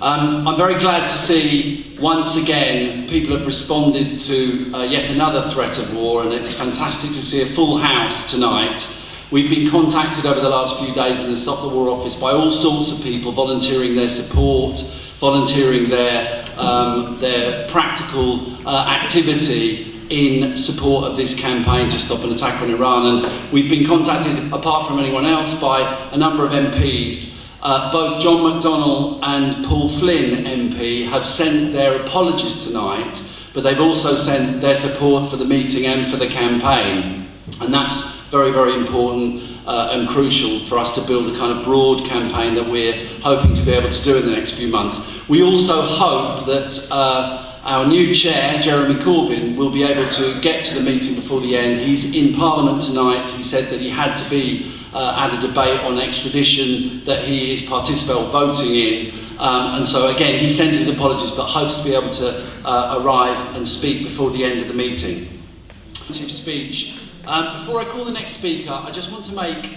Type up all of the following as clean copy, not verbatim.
I'm very glad to see, once again, people have responded to yet another threat of war, and it's fantastic to see a full house tonight. We've been contacted over the last few days in the Stop the War office by all sorts of people volunteering their support, volunteering their practical activity in support of this campaign to stop an attack on Iran. And we've been contacted, apart from anyone else, by a number of MPs. Both John McDonnell and Paul Flynn MP have sent their apologies tonight, but they've also sent their support for the meeting and for the campaign. And that's very, very important and crucial for us to build the kind of broad campaign that we're hoping to be able to do in the next few months. We also hope that our new chair, Jeremy Corbyn, will be able to get to the meeting before the end. He's in Parliament tonight. He said that he had to be at a debate on extradition that he is voting in. And so again, he sends his apologies, but hopes to be able to arrive and speak before the end of the meeting. Speech. Before I call the next speaker, I just want to make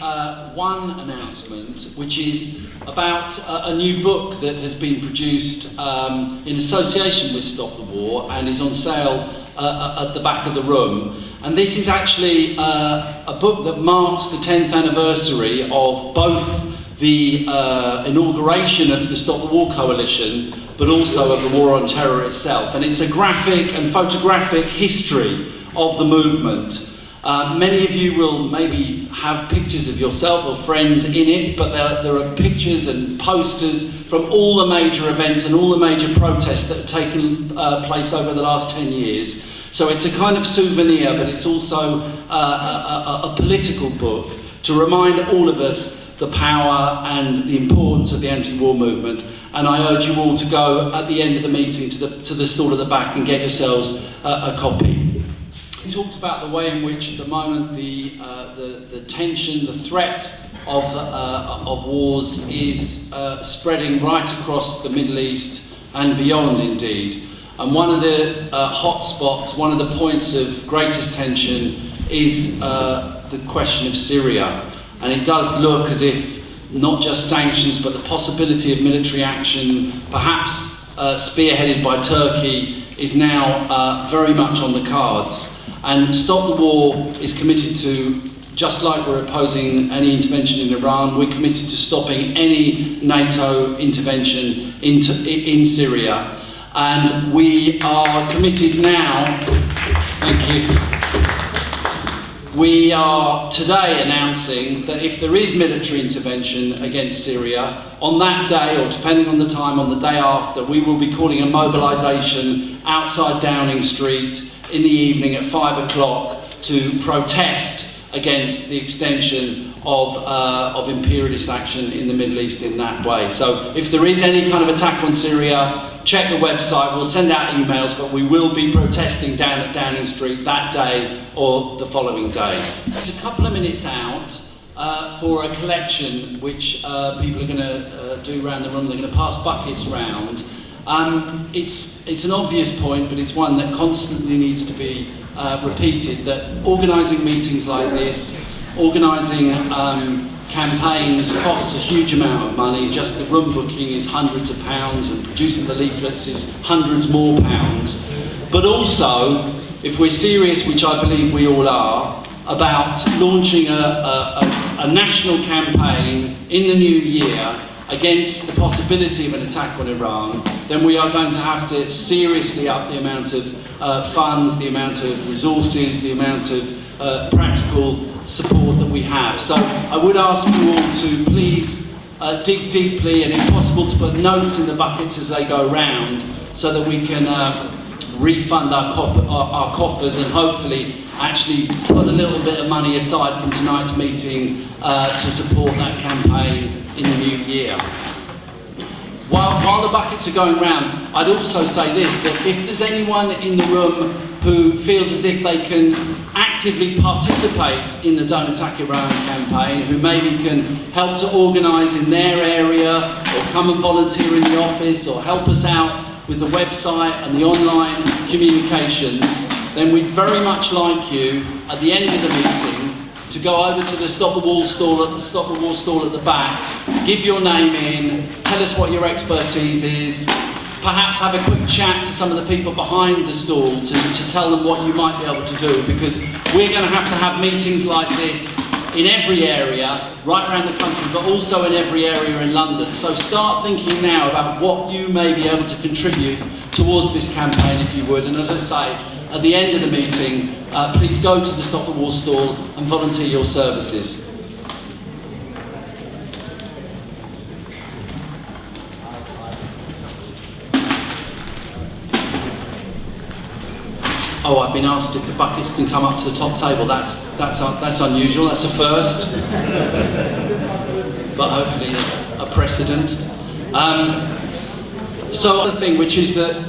one announcement, which is about a new book that has been produced in association with Stop the War and is on sale at the back of the room. And this is actually a book that marks the 10th anniversary of both the inauguration of the Stop the War Coalition, but also of the War on Terror itself. And it's a graphic and photographic history of the movement. Many of you will maybe have pictures of yourself or friends in it, but there are pictures and posters from all the major events and all the major protests that have taken place over the last 10 years. So it's a kind of souvenir, but it's also a political book to remind all of us the power and the importance of the anti-war movement. And I urge you all to go at the end of the meeting to the stall at the back and get yourselves a copy. We talked about the way in which at the moment the tension, the threat of wars is spreading right across the Middle East and beyond indeed. And one of the hot spots, one of the points of greatest tension is the question of Syria. And it does look as if not just sanctions, but the possibility of military action, perhaps spearheaded by Turkey, is now very much on the cards. And Stop the War is committed to, just like we're opposing any intervention in Iran, we're committed to stopping any NATO intervention in Syria. And we are committed now, thank you, we are today announcing that if there is military intervention against Syria, on that day, or depending on the time, on the day after, we will be calling a mobilisation outside Downing Street in the evening at 5 o'clock to protest against the extension of imperialist action in the Middle East in that way. So if there is any kind of attack on Syria, check the website, we'll send out emails, but we will be protesting down at Downing Street that day or the following day. It's a couple of minutes out for a collection which people are going to do around the room. They're going to pass buckets round. It's an obvious point, but it's one that constantly needs to be repeated, that organising meetings like this, organising campaigns costs a huge amount of money. Just the room booking is hundreds of pounds, and producing the leaflets is hundreds more pounds. But also, if we're serious, which I believe we all are, about launching a national campaign in the new year against the possibility of an attack on Iran, then we are going to have to seriously up the amount of funds, the amount of resources, the amount of practical support that we have. So I would ask you all to please dig deeply, and if possible to put notes in the buckets as they go round, so that we can refund our coffers and hopefully actually put a little bit of money aside from tonight's meeting to support that campaign in the new year. While the buckets are going round, I'd also say this, that if there's anyone in the room who feels as if they can actively participate in the Don't Attack Iran campaign, who maybe can help to organise in their area, or come and volunteer in the office, or help us out with the website and the online communications, then we'd very much like you, at the end of the meeting, to go over to the Stop the Wall stall at the back, give your name in, tell us what your expertise is, perhaps have a quick chat to some of the people behind the stall to tell them what you might be able to do, because we're going to have meetings like this in every area, right around the country, but also in every area in London. So start thinking now about what you may be able to contribute towards this campaign, if you would. And as I say, at the end of the meeting, please go to the Stop the War stall and volunteer your services. Oh, I've been asked if the buckets can come up to the top table. That's unusual. That's a first, but hopefully a precedent. So other thing, which is that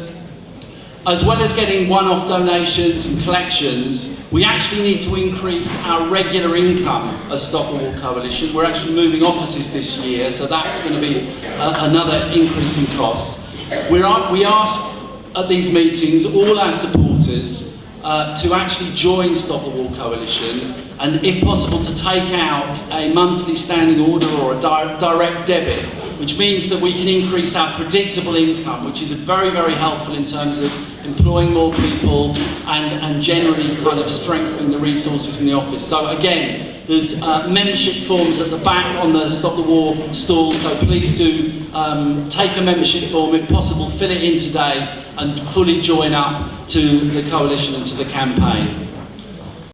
as well as getting one-off donations and collections, we actually need to increase our regular income as Stop the War Coalition. We're actually moving offices this year, so that's going to be another increase in costs. We ask at these meetings all our supporters to actually join Stop the War Coalition, and if possible to take out a monthly standing order or a direct debit, which means that we can increase our predictable income, which is very, very helpful in terms of employing more people and generally kind of strengthening the resources in the office. So again, there's membership forms at the back on the Stop the War stall, so please do take a membership form, if possible, fill it in today and fully join up to the coalition and to the campaign.